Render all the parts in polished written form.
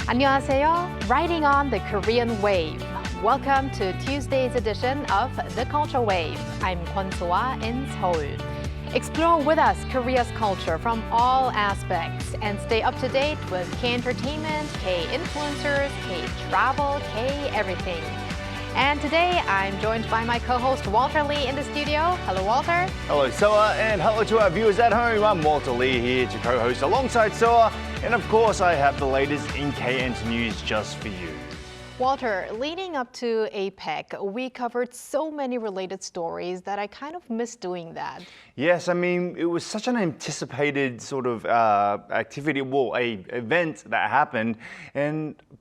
안녕하세요. Riding on the Korean wave. Welcome to Tuesday's edition of The Culture Wave. I'm Kwon So-ah in Seoul. Explore with us Korea's culture from all aspects and stay up to date with K-entertainment, K-influencers, K-travel, K-everything. And today I'm joined by my co-host Walter Lee in the studio. Hello, Walter. Hello, Soa, and hello to our viewers at home. I'm Walter Lee here to co-host alongside Soa. And of course, I have the latest in K-Ent news just for you. Walter, leading up to APEC, we covered so many related stories that I kind of missed doing that. Yes, I mean, it was such an anticipated sort of activity, well, a event that happened.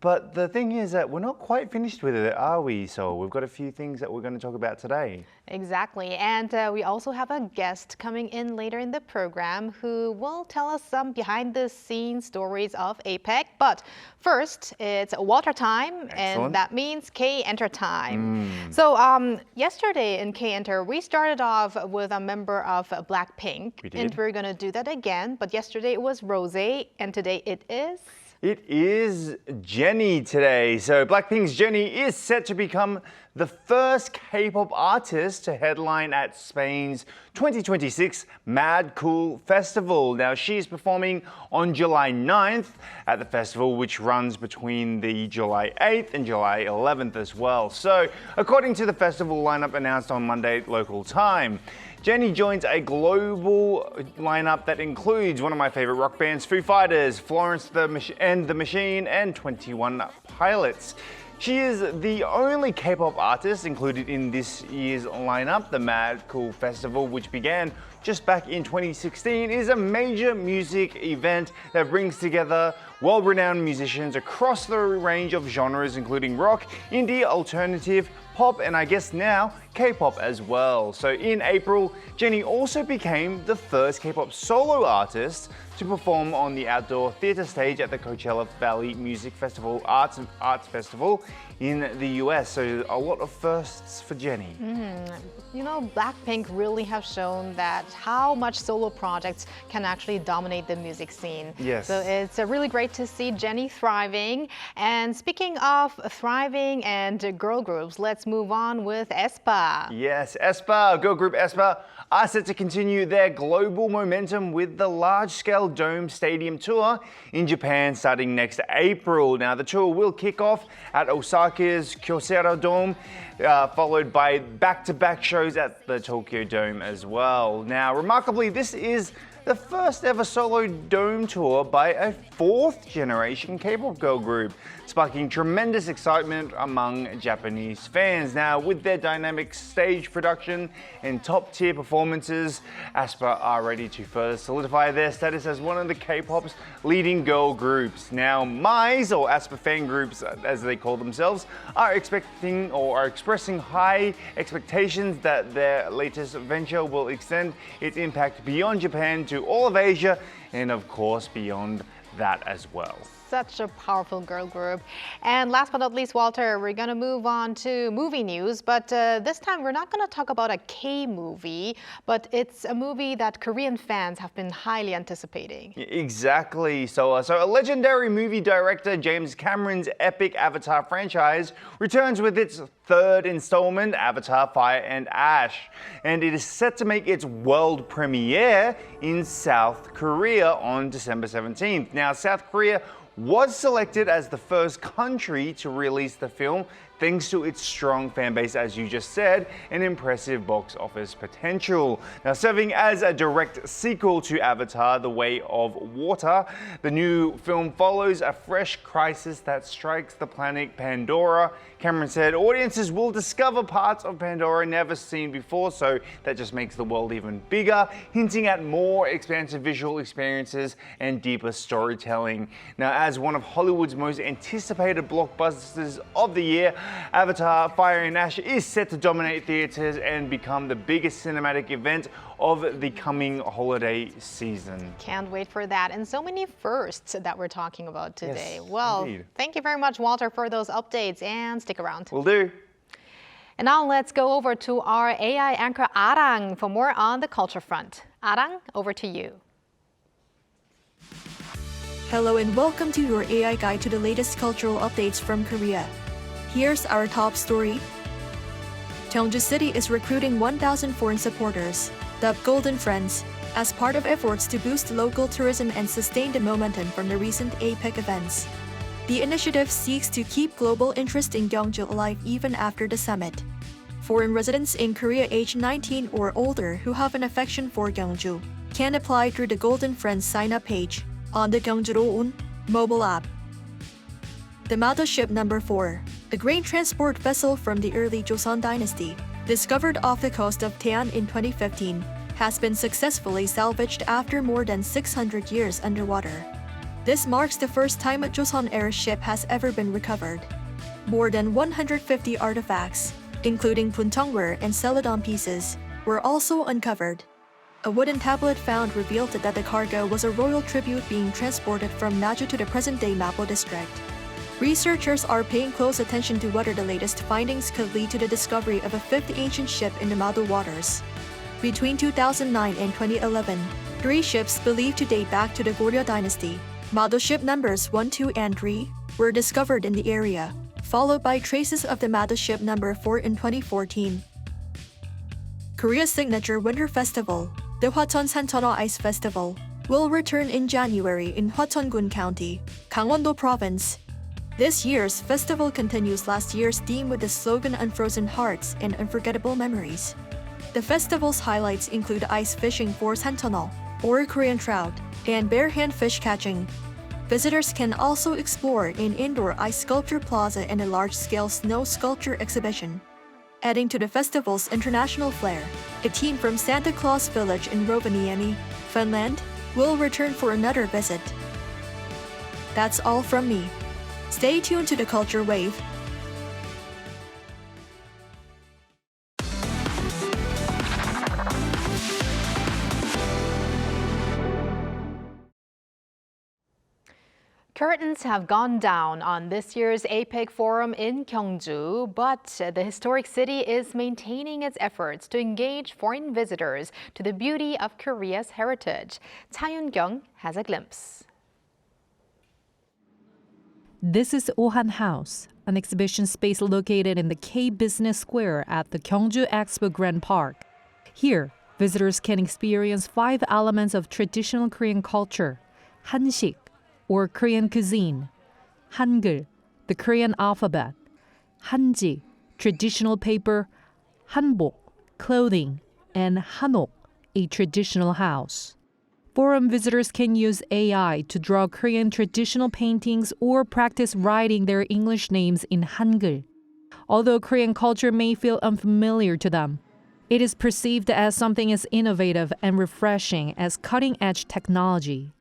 But the thing is that we're not quite finished with it, are we? So we've got a few things that we're going to talk about today. Exactly. And we also have a guest coming in later in the program who will tell us some behind-the-scenes stories of APEC. But first, it's Walter time. Excellent. And that means K-Enter time. So yesterday in K-Enter, we started off with a member of BLACKPINK. We did. And we're going to do that again. But yesterday it was Rosé, and today it is... It is Jennie today. So BLACKPINK's Jennie is set to become the first K-pop artist to headline at Spain's 2026 Mad Cool Festival. Now, she's performing on July 9th at the festival, which runs between the July 8th and July 11th as well. So, according to the festival lineup announced on Monday local time, Jennie joins a global lineup that includes one of my favorite rock bands, Foo Fighters, Florence and the Machine, and 21 Pilots. She is the only K-pop artist included in this year's lineup. The Mad Cool Festival, which began just back in 2016, is a major music event that brings together well-renowned musicians across the range of genres, including rock, indie, alternative, pop, and I guess now K-pop as well. So in April, Jennie also became the first K-pop solo artist to perform on the outdoor theater stage at the Coachella Valley Music Festival Arts Festival in the US. So a lot of firsts for Jennie. You know, BLACKPINK really have shown that how much solo projects can actually dominate the music scene. Yes. So it's really great to see Jennie thriving. And speaking of thriving and girl groups, let's move on with aespa. Yes, aespa, girl group aespa, are set to continue their global momentum with the large-scale Dome Stadium tour in Japan starting next April. Now, the tour will kick off at Osaka's Kyocera Dome, followed by back-to-back shows at the Tokyo Dome as well. Now, remarkably, this is the first ever solo dome tour by a fourth-generation K-pop girl group, sparking tremendous excitement among Japanese fans. Now, with their dynamic stage production and top-tier performances, aespa are ready to further solidify their status as one of the K-pop's leading girl groups. Now, MICE, or aespa fan groups as they call themselves, are expressing high expectations that their latest venture will extend its impact beyond Japan to all of Asia and, of course, beyond that as well. Such a powerful girl group. And last but not least, Walter, we're going to move on to movie news. But this time, we're not going to talk about a K-movie, but it's a movie that Korean fans have been highly anticipating. Exactly. So a legendary movie director, James Cameron's epic Avatar franchise, returns with its third installment, Avatar: Fire and Ash. And it is set to make its world premiere in South Korea on December 17th. Now, South Korea was selected as the first country to release the film thanks to its strong fan base, as you just said, and impressive box office potential. Now, serving as a direct sequel to Avatar: The Way of Water, the new film follows a fresh crisis that strikes the planet Pandora. Cameron said audiences will discover parts of Pandora never seen before, so that just makes the world even bigger, hinting at more expansive visual experiences and deeper storytelling. Now, as one of Hollywood's most anticipated blockbusters of the year, Avatar: Fire and Ash is set to dominate theaters and become the biggest cinematic event of the coming holiday season. Can't wait for that. And so many firsts that we're talking about today. Yes, well, indeed. Thank you very much, Walter, for those updates, and stick around. Will do. And now let's go over to our AI anchor Arang for more on the culture front. Arang, over to you. Hello and welcome to your AI guide to the latest cultural updates from Korea. Here's our top story. Gyeongju City is recruiting 1,000 foreign supporters, dubbed Golden Friends, as part of efforts to boost local tourism and sustain the momentum from the recent APEC events. The initiative seeks to keep global interest in Gyeongju alive even after the summit. Foreign residents in Korea aged 19 or older who have an affection for Gyeongju can apply through the Golden Friends sign-up page on the Gyeongju mobile app. The Mado ship number 4, a grain transport vessel from the early Joseon dynasty, discovered off the coast of Daean in 2015, has been successfully salvaged after more than 600 years underwater. This marks the first time a Joseon-era ship has ever been recovered. More than 150 artifacts, including puntongware and celadon pieces, were also uncovered. A wooden tablet found revealed that the cargo was a royal tribute being transported from Naju to the present-day Mapo district. Researchers are paying close attention to whether the latest findings could lead to the discovery of a fifth ancient ship in the Mado waters. Between 2009 and 2011, 3 ships believed to date back to the Goryeo dynasty, Mado ship numbers 1, 2, and 3, were discovered in the area, followed by traces of the Mado ship number 4 in 2014. Korea's signature winter festival, the Hwacheon Sancheoneo Ice Festival, will return in January in Hwacheon-gun County, Gangwon-do Province. This year's festival continues last year's theme with the slogan Unfrozen Hearts and Unforgettable Memories. The festival's highlights include ice fishing for sancheoneo, or Korean trout, and bare-hand fish catching. Visitors can also explore an indoor ice sculpture plaza and a large-scale snow sculpture exhibition. Adding to the festival's international flair, a team from Santa Claus Village in Rovaniemi, Finland, will return for another visit. That's all from me. Stay tuned to the Culture Wave. Curtains have gone down on this year's APEC forum in Gyeongju, but the historic city is maintaining its efforts to engage foreign visitors to the beauty of Korea's heritage. Cha Yun-kyung has a glimpse. This is Ohan House, an exhibition space located in the K Business Square at the Gyeongju Expo Grand Park. Here, visitors can experience 5 elements of traditional Korean culture: Hansik, or Korean cuisine; Hangul, the Korean alphabet; Hanji, traditional paper; Hanbok, clothing; and Hanok, a traditional house. Forum visitors can use AI to draw Korean traditional paintings or practice writing their English names in Hangul. Although Korean culture may feel unfamiliar to them, it is perceived as something as innovative and refreshing as cutting-edge technology.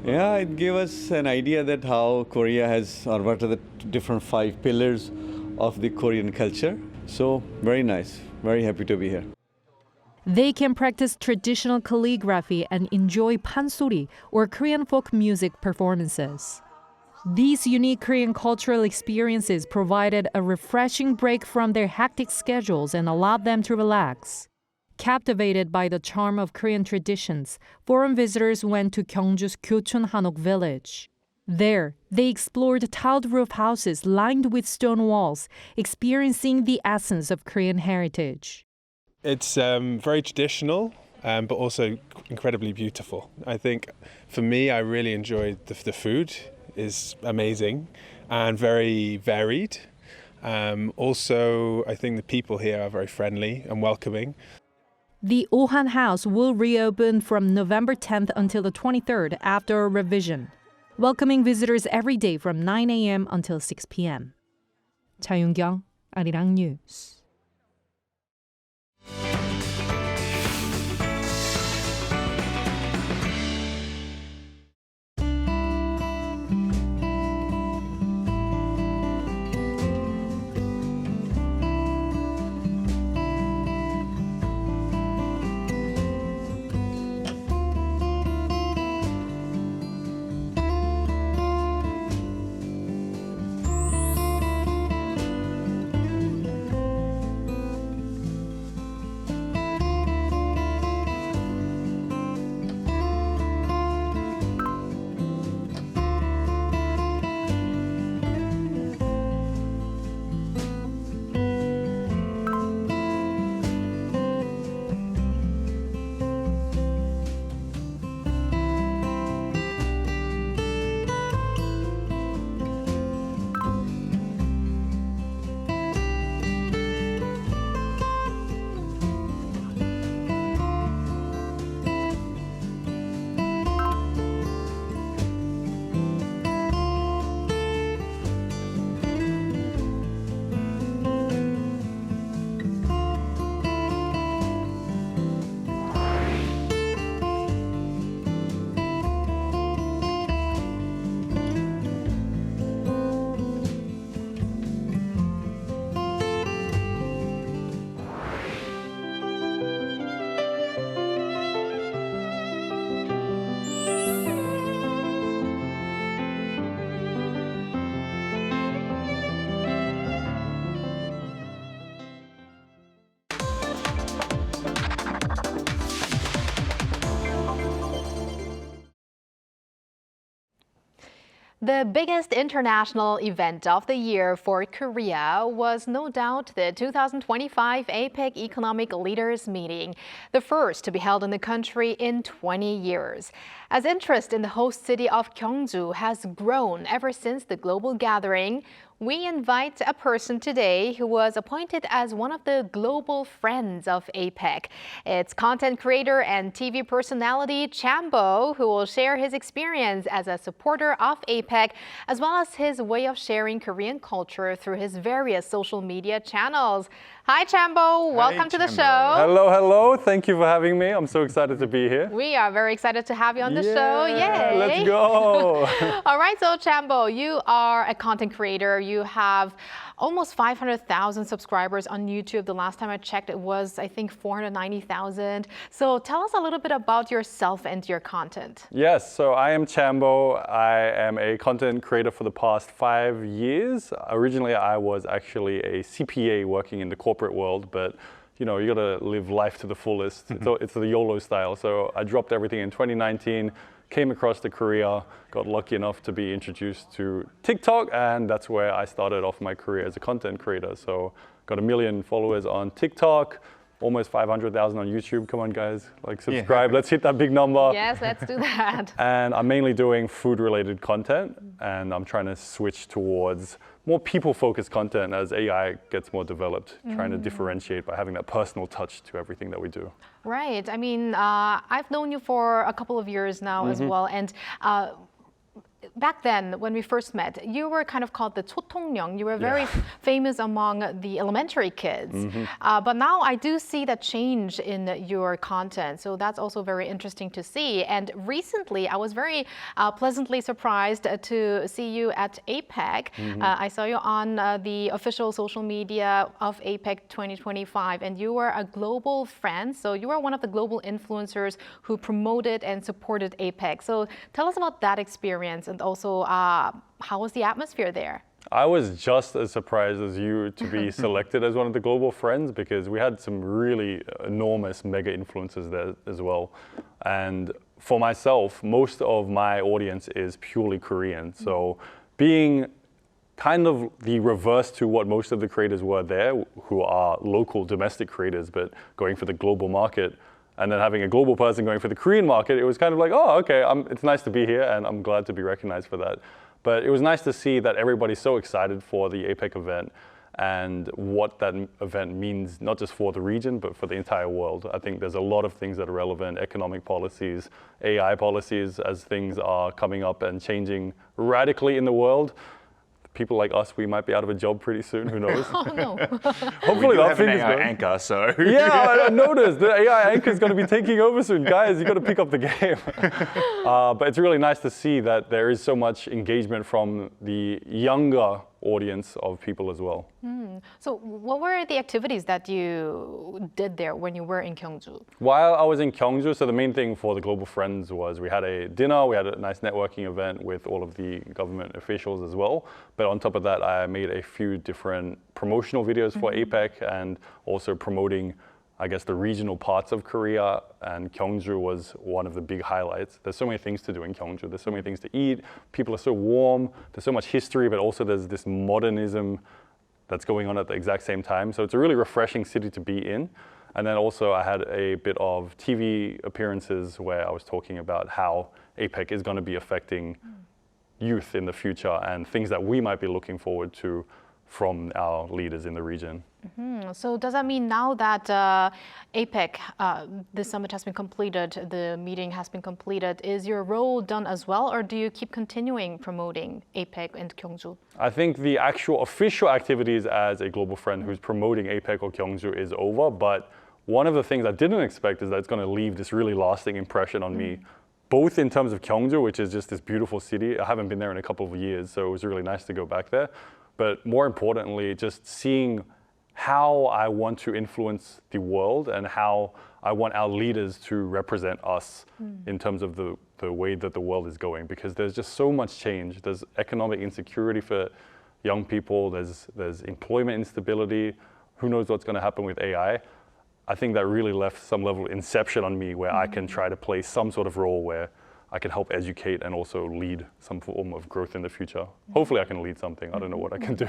Yeah, it gave us an idea that how Korea has, or what are the different 5 pillars of the Korean culture. So, very nice. Very happy to be here. They can practice traditional calligraphy and enjoy pansori, or Korean folk music performances. These unique Korean cultural experiences provided a refreshing break from their hectic schedules and allowed them to relax. Captivated by the charm of Korean traditions, foreign visitors went to Gyeongju's Gyochon Hanok village. There, they explored tiled roof houses lined with stone walls, experiencing the essence of Korean heritage. It's very traditional, but also incredibly beautiful. I think for me, I really enjoyed the food is amazing and very varied. Also, I think the people here are very friendly and welcoming. The Ohan House will reopen from November 10th until the 23rd after a revision, welcoming visitors every day from 9 a.m. until 6 p.m. Cha Yun-kyung, Arirang News. The biggest international event of the year for Korea was no doubt the 2025 APEC Economic Leaders Meeting, the first to be held in the country in 20 years. As interest in the host city of Gyeongju has grown ever since the global gathering, we invite a person today who was appointed as one of the global friends of APEC. It's content creator and TV personality Chambo, who will share his experience as a supporter of APEC, as well as his way of sharing Korean culture through his various social media channels. Hi, Chambo. Welcome to the show. Hello, hello. Thank you for having me. I'm so excited to be here. We are very excited to have you on the show. Yay! Let's go. All right, so Chambo, you are a content creator. You have almost 500,000 subscribers on YouTube. The last time I checked, it was, I think, 490,000. So tell us a little bit about yourself and your content. Yes, so I am Chambo. I am a content creator for the past 5 years. Originally, I was actually a CPA working in the corporate world, but you know, you gotta live life to the fullest. It's the YOLO style. So I dropped everything in 2019, came across to Korea, got lucky enough to be introduced to TikTok, and that's where I started off my career as a content creator. So got 1 million followers on TikTok, almost 500,000 on YouTube. Come on, guys, like subscribe. Yeah. Let's hit that big number. Yes, let's do that. And I'm mainly doing food-related content, and I'm trying to switch towards more people-focused content as AI gets more developed, trying to differentiate by having that personal touch to everything that we do. Right. I mean, I've known you for a couple of years now as well, and back then, when we first met, you were kind of called the 초통령. You were very famous among the elementary kids. But now I do see that change in your content. So that's also very interesting to see. And recently, I was very pleasantly surprised to see you at APEC. I saw you on the official social media of APEC 2025, and you were a global friend. So you were one of the global influencers who promoted and supported APEC. So tell us about that experience. And also, how was the atmosphere there? I was just as surprised as you to be selected as one of the global friends, because we had some really enormous mega influencers there as well. And for myself, most of my audience is purely Korean. So being kind of the reverse to what most of the creators were there, who are local domestic creators, but going for the global market, and then having a global person going for the Korean market, it was kind of like, oh, okay, it's nice to be here, and I'm glad to be recognized for that. But it was nice to see that everybody's so excited for the APEC event and what that event means, not just for the region, but for the entire world. I think there's a lot of things that are relevant, economic policies, AI policies, as things are coming up and changing radically in the world. People like us, we might be out of a job pretty soon. Who knows? Oh, no. Hopefully we have an AI anchor, so. Yeah, I noticed. The AI anchor is going to be taking over soon. Guys, you got to pick up the game. But it's really nice to see that there is so much engagement from the younger audience of people as well. So what were the activities that you did there when you were in Gyeongju? While I was in Gyeongju, so the main thing for the Global Friends was we had a dinner, we had a nice networking event with all of the government officials as well. But on top of that, I made a few different promotional videos for APEC and also promoting, I guess, the regional parts of Korea, and Gyeongju was one of the big highlights. There's so many things to do in Gyeongju. There's so many things to eat. People are so warm. There's so much history, but also there's this modernism that's going on at the exact same time. So it's a really refreshing city to be in. And then also I had a bit of TV appearances where I was talking about how APEC is going to be affecting youth in the future and things that we might be looking forward to from our leaders in the region. So does that mean now that APEC, the summit has been completed, the meeting has been completed, is your role done as well, or do you keep continuing promoting APEC and Gyeongju? I think the actual official activities as a global friend who's promoting APEC or Gyeongju is over, but one of the things I didn't expect is that it's going to leave this really lasting impression on me, both in terms of Gyeongju, which is just this beautiful city. I haven't been there in a couple of years, so it was really nice to go back there. But more importantly, just seeing how I want to influence the world and how I want our leaders to represent us in terms of the way that the world is going. Because there's just so much change. There's economic insecurity for young people. There's employment instability. Who knows what's going to happen with AI? I think that really left some level of inception on me where I can try to play some sort of role where I can help educate and also lead some form of growth in the future. Hopefully I can lead something. I don't know what I can do.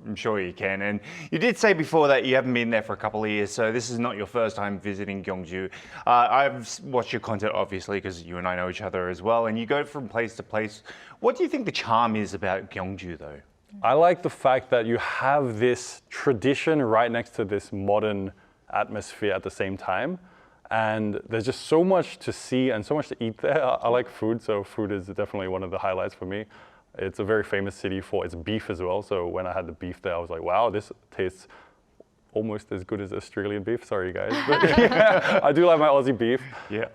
I'm sure you can. And you did say before that you haven't been there for a couple of years, so this is not your first time visiting Gyeongju. I've watched your content, obviously, because you and I know each other as well, and you go from place to place. What do you think the charm is about Gyeongju, though? I like the fact that you have this tradition right next to this modern atmosphere at the same time. And there's just so much to see and so much to eat there. I like food, so food is definitely one of the highlights for me. It's a very famous city for its beef as well. So when I had the beef there, I was like, wow, this tastes almost as good as Australian beef. Sorry, guys. But yeah, I do like my Aussie beef. Yeah.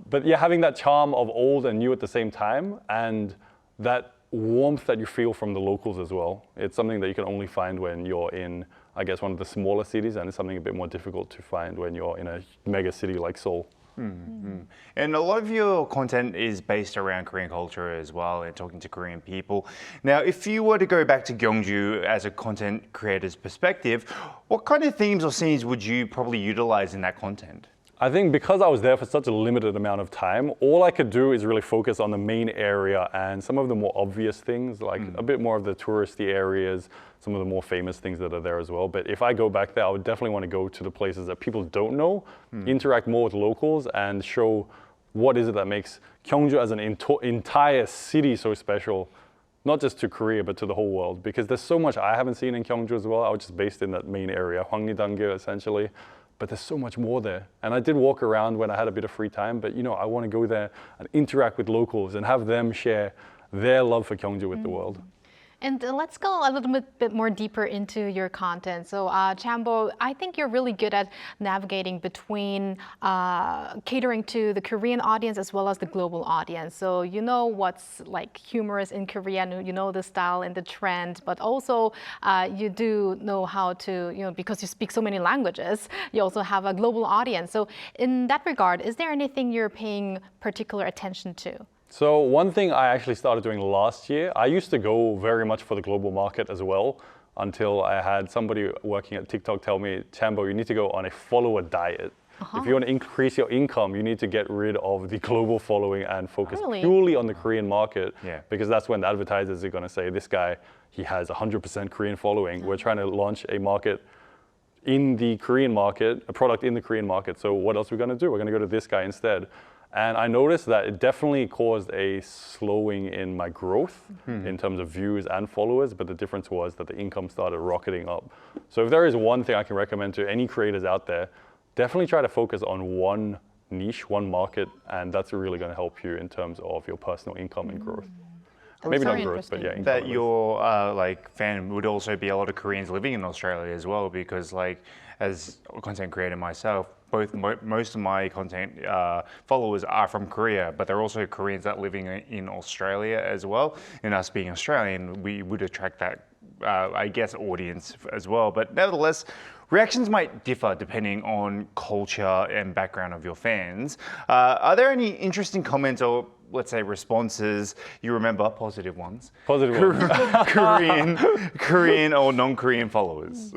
But yeah, having that charm of old and new at the same time, and that warmth that you feel from the locals as well. It's something that you can only find when you're in, I guess, one of the smaller cities, and it's something a bit more difficult to find when you're in a mega city like Seoul. Mm-hmm. And a lot of your content is based around Korean culture as well and talking to Korean people. Now, if you were to go back to Gyeongju as a content creator's perspective, what kind of themes or scenes would you probably utilize in that content? I think because I was there for such a limited amount of time, all I could do is really focus on the main area and some of the more obvious things, like a bit more of the touristy areas, some of the more famous things that are there as well. But if I go back there, I would definitely want to go to the places that people don't know, interact more with locals, and show what is it that makes Gyeongju as an entire city so special, not just to Korea, but to the whole world. Because there's so much I haven't seen in Gyeongju as well. I was just based in that main area, Hwangnidanggil essentially. But there's so much more there. And I did walk around when I had a bit of free time, but I want to go there and interact with locals and have them share their love for Gyeongju with the world. And let's go a little bit more deeper into your content. So Chambo, I think you're really good at navigating between catering to the Korean audience as well as the global audience. So you know what's like humorous in Korean, you know the style and the trend, but also you do know how to, because you speak so many languages, you also have a global audience. So in that regard, is there anything you're paying particular attention to? So one thing I actually started doing last year, I used to go very much for the global market as well, until I had somebody working at TikTok tell me, Chambo, you need to go on a follower diet. If you want to increase your income, you need to get rid of the global following and focus purely on the Korean market, because that's when the advertisers are going to say, this guy, he has 100% Korean following. We're trying to launch a market in the Korean market, a product in the Korean market. So what else are we going to do? We're going to go to this guy instead. And I noticed that it definitely caused a slowing in my growth in terms of views and followers, but the difference was that the income started rocketing up. So if there is one thing I can recommend to any creators out there, definitely try to focus on one niche, one market, and that's really going to help you in terms of your personal income and growth. Maybe not growth, but yeah, income. That your fan would also be a lot of Koreans living in Australia as well, because as a content creator myself, most of my content followers are from Korea, but they're also Koreans that are living in Australia as well. And us being Australian, we would attract that, I guess, audience as well. But nevertheless, reactions might differ depending on culture and background of your fans. Are there any interesting comments or, let's say, responses you remember, positive ones? Positive ones. Korean or non-Korean followers?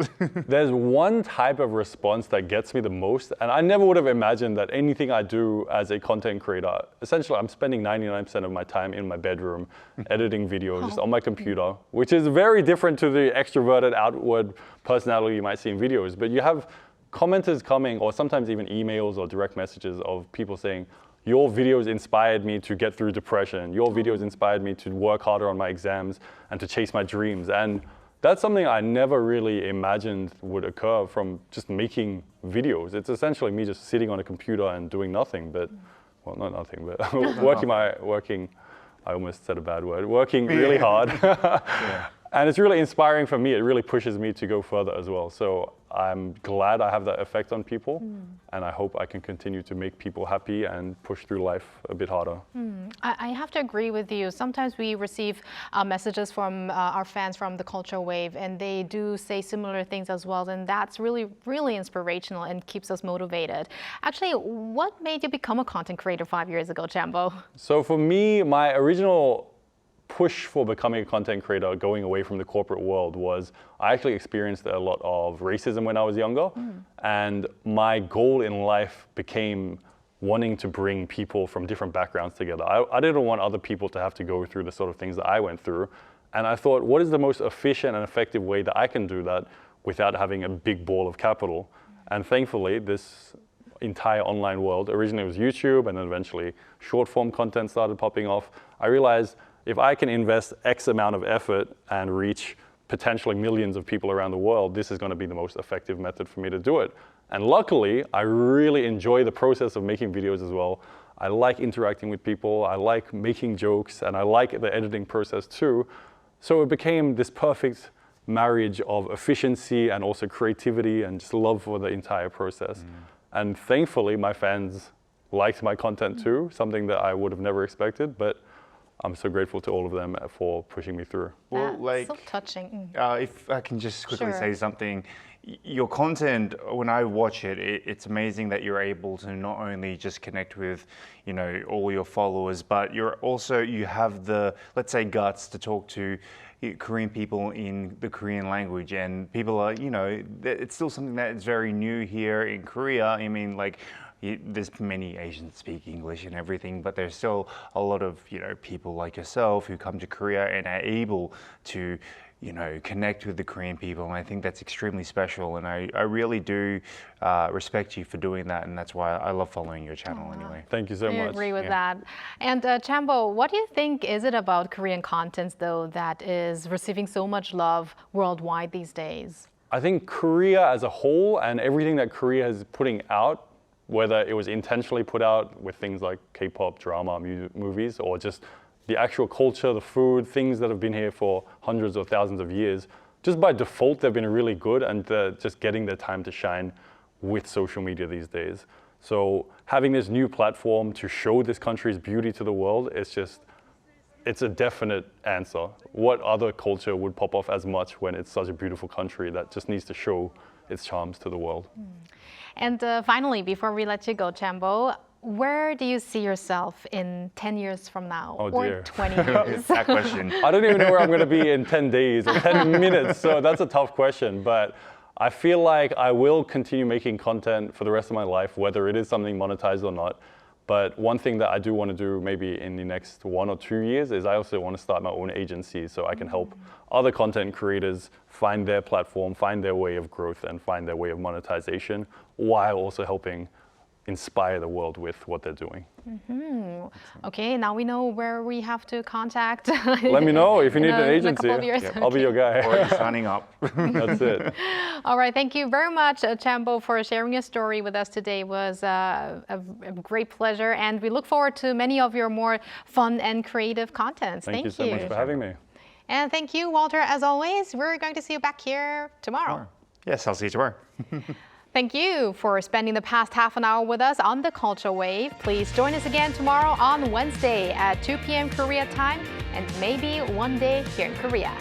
There's one type of response that gets me the most, and I never would have imagined that anything I do as a content creator, essentially I'm spending 99% of my time in my bedroom editing videos just on my computer, which is very different to the extroverted outward personality you might see in videos. But you have commenters coming, or sometimes even emails or direct messages of people saying, your videos inspired me to get through depression. Your videos inspired me to work harder on my exams and to chase my dreams. And that's something I never really imagined would occur from just making videos. It's essentially me just sitting on a computer and doing nothing, but, well, not nothing, but working, I almost said a bad word, working really hard. And it's really inspiring for me. It really pushes me to go further as well. So I'm glad I have that effect on people, and I hope I can continue to make people happy and push through life a bit harder. I have to agree with you. Sometimes we receive messages from our fans from the Culture Wave, and they do say similar things as well, and that's really, really inspirational and keeps us motivated. Actually, what made you become a content creator 5 years ago, Chambo? So for me, my original push for becoming a content creator, going away from the corporate world, was I actually experienced a lot of racism when I was younger. And my goal in life became wanting to bring people from different backgrounds together. I didn't want other people to have to go through the sort of things that I went through. And I thought, what is the most efficient and effective way that I can do that without having a big ball of capital? And thankfully, this entire online world, originally it was YouTube, and then eventually short form content started popping off. I realized if I can invest X amount of effort and reach potentially millions of people around the world, this is going to be the most effective method for me to do it. And luckily, I really enjoy the process of making videos as well. I like interacting with people, I like making jokes, and I like the editing process too. So it became this perfect marriage of efficiency and also creativity and just love for the entire process. And thankfully, my fans liked my content too, something that I would have never expected, but I'm so grateful to all of them for pushing me through. Well, like, so touching. If I can just quickly Sure. say something, your content, when I watch it, it's amazing that you're able to not only just connect with, you know, all your followers, but you have the, let's say, guts to talk to Korean people in the Korean language, and people are, you know, it's still something that is very new here in Korea. I mean, like, there's many Asians speak English and everything, but there's still a lot of, you know, people like yourself who come to Korea and are able to, you know, connect with the Korean people, and I think that's extremely special, and I really do respect you for doing that, and that's why I love following your channel anyway. Thank you so I much. agree with that. And Chambo, what do you think is it about Korean content, though, that is receiving so much love worldwide these days? I think Korea as a whole and everything that Korea is putting out, whether it was intentionally put out with things like K-pop, drama, movies, or just the actual culture, the food, things that have been here for hundreds or thousands of years, just by default, they've been really good, and just getting their time to shine with social media these days. So having this new platform to show this country's beauty to the world, it's a definite answer. What other culture would pop off as much when it's such a beautiful country that just needs to show its charms to the world? And finally, before we let you go, Chambo, where do you see yourself in 10 years from now? Oh, or dear. 20 years? That question. I don't even know where I'm going to be in 10 days or 10 minutes, so that's a tough question. But I feel like I will continue making content for the rest of my life, whether it is something monetized or not. But one thing that I do want to do maybe in the next 1 or 2 years is I also want to start my own agency so I can help other content creators find their platform, find their way of growth, and find their way of monetization, while also helping inspire the world with what they're doing. Okay, now we know where we have to contact. Let me know if you need an in a agency. couple of years. I'll be your guy. Already signing up. That's it. All right, thank you very much, Chambo, for sharing your story with us today. It was a great pleasure, and we look forward to many of your more fun and creative contents. Thank you so much for having me. And thank you, Walter, as always. We're going to see you back here tomorrow. Yes, I'll see you tomorrow. Thank you for spending the past half an hour with us on the Culture Wave. Please join us again tomorrow on Wednesday at 2 p.m. Korea time, and maybe one day here in Korea.